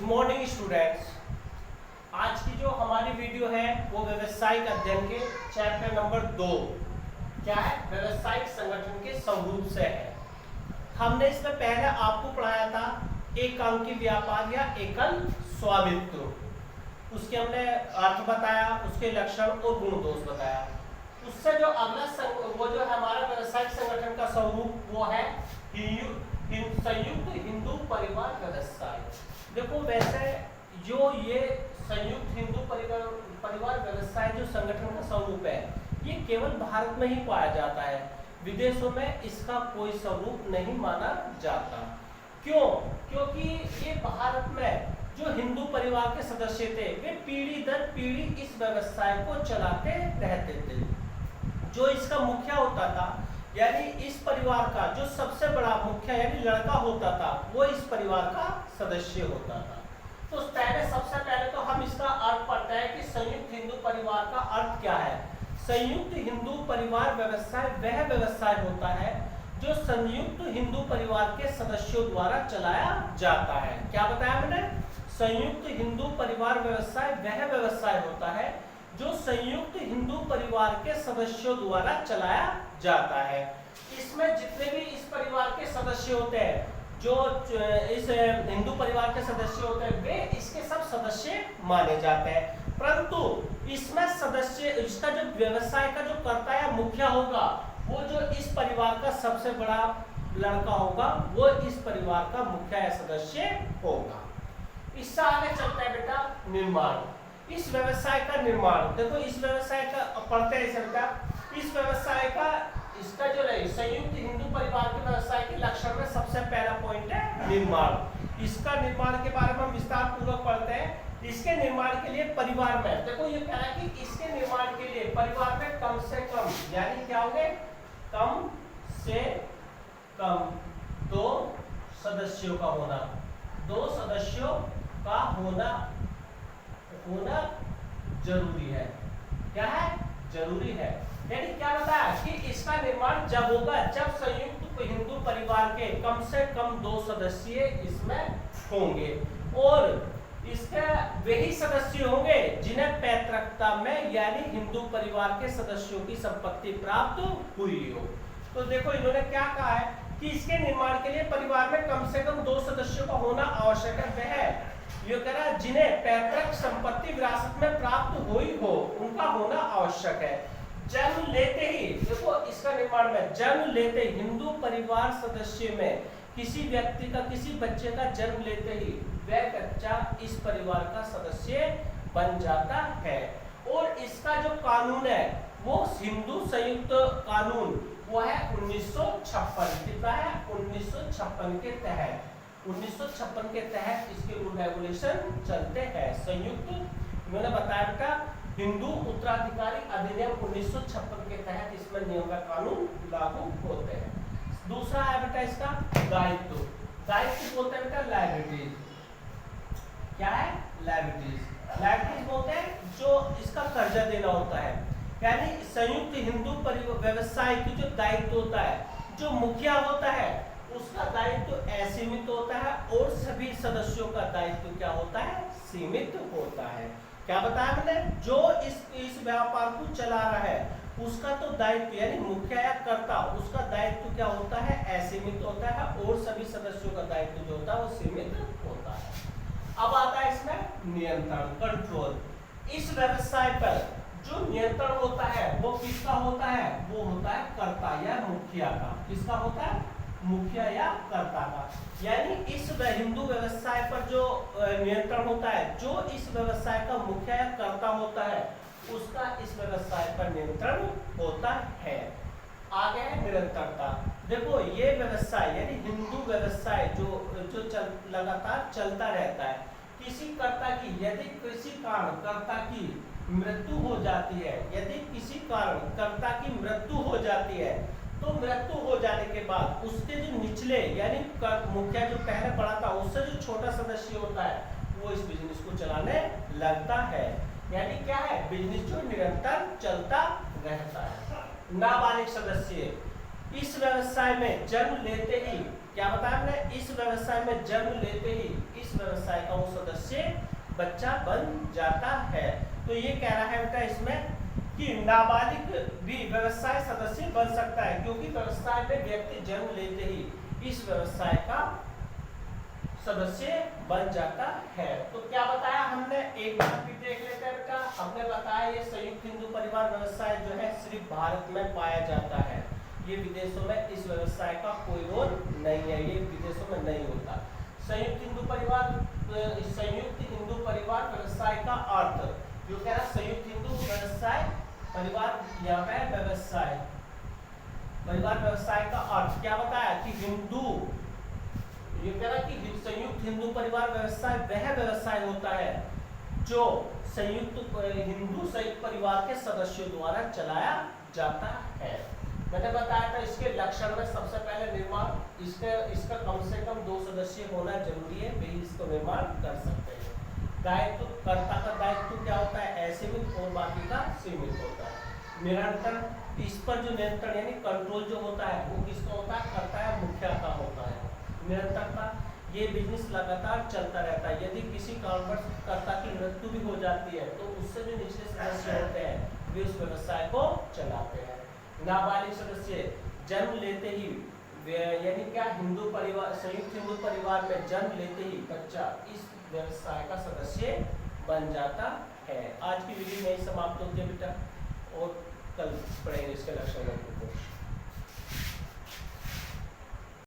Morning students. आज की जो हमारी वीडियो है वो व्यवसायिक अध्ययन के चैप्टर नंबर 2 क्या है, व्यवसायिक संगठन के स्वरूप से है। हमने इसमें पहले आपको पढ़ाया था एकांकी व्यापार या एकल स्वामित्व, उसके हमने अर्थ बताया, उसके लक्षण और गुण दोष बताया। उससे जो अगला वो जो है हमारा व्यवसायिक संगठन का स्वरूप वो है संयुक्त हिंदू परिवार व्यवसाय। देखो वैसे जो ये संयुक्त हिंदू परिवार व्यवसाय जो संगठन का स्वरूप है ये केवल भारत में ही पाया जाता है, विदेशों में इसका कोई स्वरूप नहीं माना जाता। क्यों? क्योंकि ये भारत में जो हिंदू परिवार के सदस्य थे वे पीढ़ी दर पीढ़ी इस व्यवसाय को चलाते रहते थे। जो इसका मुखिया होता था यानी इस परिवार का जो सबसे बड़ा मुखिया यानी लड़का होता था वो इस परिवार का सदस्य होता था। तो सबसे पहले तो हम इसका अर्थ पढ़ते हैं कि संयुक्त हिंदू परिवार का अर्थ क्या है। संयुक्त हिंदू परिवार व्यवसाय वह व्यवसाय होता है जो संयुक्त हिंदू परिवार के सदस्यों द्वारा चलाया जाता है। क्या बताया मैंने? संयुक्त हिंदू परिवार व्यवसाय वह व्यवसाय होता है जो संयुक्त हिंदू परिवार के सदस्यों द्वारा चलाया जाता है। इसमें जितने भी इस परिवार के सदस्य होते हैं, जो इस हिंदू परिवार के सदस्य होते हैं, वे इसके सब सदस्य माने जाते हैं। परंतु इसमें सदस्य इसका जो व्यवसाय का जो कर्ता या मुखिया होगा वो जो इस परिवार का सबसे बड़ा लड़का होगा वो इस परिवार का मुखिया या सदस्य होगा। इससे आगे चलता है बेटा निर्माण। इस व्यवसाय का निर्माण देखो, इस व्यवसाय का पढ़ते हैं इस व्यवसाय का इसका जो है संयुक्त हिंदू परिवार के व्यवसाय के लक्षण में सबसे पहला पॉइंट है निर्माण। इसका निर्माण के बारे में हम विस्तार पूर्वक पढ़ते हैं। इसके निर्माण के लिए परिवार में देखो ये कह रहा है कि इसके निर्माण के लिए परिवार में कम से कम यानी क्या होंगे, कम से कम 2 सदस्यों का होना, 2 सदस्यों का होना जरूरी है। क्या है? जरूरी है। यानी क्या बताया कि इसका निर्माण जब होगा जब संयुक्त हिंदू परिवार के कम से कम 2 सदस्य इसमें होंगे और इसके वही सदस्य होंगे जिन्हें पैतृकता में यानी हिंदू परिवार के सदस्यों की संपत्ति प्राप्त हुई हो। तो देखो इन्होंने क्या कहा है कि इसके निर्माण के लिए परिवार में कम से कम 2 सदस्यों का होना आवश्यक है। वह ये कह रहा है जिन्हें पैतृक संपत्ति विरासत में प्राप्त हुई हो उनका होना आवश्यक है। जन्म लेते ही देखो इसका निर्माण में जन्म लेते हिंदू परिवार सदस्य में किसी व्यक्ति का किसी बच्चे का जन्म लेते ही वह बच्चा इस परिवार का सदस्य बन जाता है। और इसका जो कानून है वो हिंदू संयुक्त कानून वो है 1956। कितना है? 1956 के तहत 1956 के तहत इसके रूल रेगुलेशन चलते हैं। संयुक्त मैंने बताया बेटा हिंदू उत्तराधिकारी अधिनियम 1956 के तहत इसमें नियम का कानून लागू होते हैं। दूसरा है बेटा इसका दायित्व। दायित्व बोलते हैं बेटा लायबिलिटीज। क्या है? लायबिलिटीज। लायबिलिटीज बोलते हैं जो इसका कर्जा देना होता है। यानी संयुक्त हिंदू व्यवसाय की जो दायित्व होता है, जो मुखिया होता है उसका दायित्व असीमित होता है और सभी सदस्यों का दायित्व क्या होता है? सीमित होता है। क्या बताया मैंने? जो इस व्यापार को चला रहा है उसका तो दायित्व यानी मुखिया या कर्ता उसका दायित्व क्या होता है? असीमित होता है और सभी सदस्यों का दायित्व जो होता है वो सीमित होता है। अब आता है इसमें नियंत्रण, कंट्रोल। इस व्यवसाय पर जो नियंत्रण होता है वो किसका होता है? वो होता है कर्ता या मुखिया का। किसका होता है? मुखिया या कर्ता का। यानी इस हिंदू व्यवसाय पर जो नियंत्रण होता है, जो इस व्यवसाय का मुखिया या कर्ता होता है उसका इस व्यवसाय पर नियंत्रण होता है। आगे है निरंतरता। देखो ये व्यवसाय यानी हिंदू व्यवसाय जो लगातार चलता रहता है। किसी कर्ता की यदि किसी कारण कर्ता की मृत्यु हो जाती है, यदि किसी कारण कर्ता की मृत्यु हो जाती है तो मृत्यु हो जाने के बाद उसके जो निचले यानी मुखिया जो पहले बड़ा था उससे जो छोटा सदस्य होता है वो इस बिजनेस को चलाने लगता है। यानी क्या है? बिजनेस जो निरंतर चलता रहता है। नाबालिग सदस्य इस व्यवसाय में जन्म लेते ही क्या बताया हमने, इस व्यवसाय में जन्म लेते ही इस व्यवसाय का वो सदस्य बच्चा बन जाता है। तो ये कह रहा है बेटा इसमें कि नाबालिग भी व्यवसाय सदस्य बन सकता है, क्योंकि व्यवसाय में व्यक्ति जन्म लेते ही इस व्यवसाय का सदस्य बन जाता है। तो क्या बताया हमने, एक बार फिर देख लेते हैं बेटा। हमने बताया ये संयुक्त हिंदू परिवार व्यवसाय जो है सिर्फ भारत में पाया जाता है, ये विदेशों में इस व्यवसाय का कोई रोल नहीं है, ये विदेशों में नहीं होता। संयुक्त हिंदू परिवार व्यवसाय का अर्थ जो कह रहा है, संयुक्त हिंदू व्यवसाय परिवार यहाँ पे व्यवसाय परिवार व्यवसाय का अर्थ क्या बताया कि हिंदू, ये कह रहा कि संयुक्त हिंदू परिवार व्यवसाय वह व्यवसाय होता है जो संयुक्त हिंदू संयुक्त परिवार के सदस्यों द्वारा चलाया जाता है। मैंने बताया था इसके लक्षण में सबसे पहले निर्माण, इसका कम से कम 2 सदस्य होना जरूरी है, वे इसको निर्माण कर सकते हैं। दायित्व, कर्ता का दायित्व क्या होता है, असीमित और बाकी का सीमित होता है। निरंतर, इस पर जो नियंत्रण यानी कंट्रोल जो होता है वो किसका होता है, कर्ता या मुखिया का होता है। निरंतरता, ये बिजनेस लगातार चलता रहता है, यदि किसी कारणवश कर्ता की मृत्यु भी हो जाती है तो उससे जो निचले सदस्य होते हैं वे उस व्यवसाय को चलाते हैं। नाबालिग सदस्य जन्म लेते ही यानी क्या, हिंदू परिवार संयुक्त हिंदू परिवार में जन्म लेते ही बच्चा इस व्यवसाय का सदस्य बन जाता है। आज की वीडियो में समाप्त होती है बेटा, और कल पढ़ेंगे इसके लक्षण।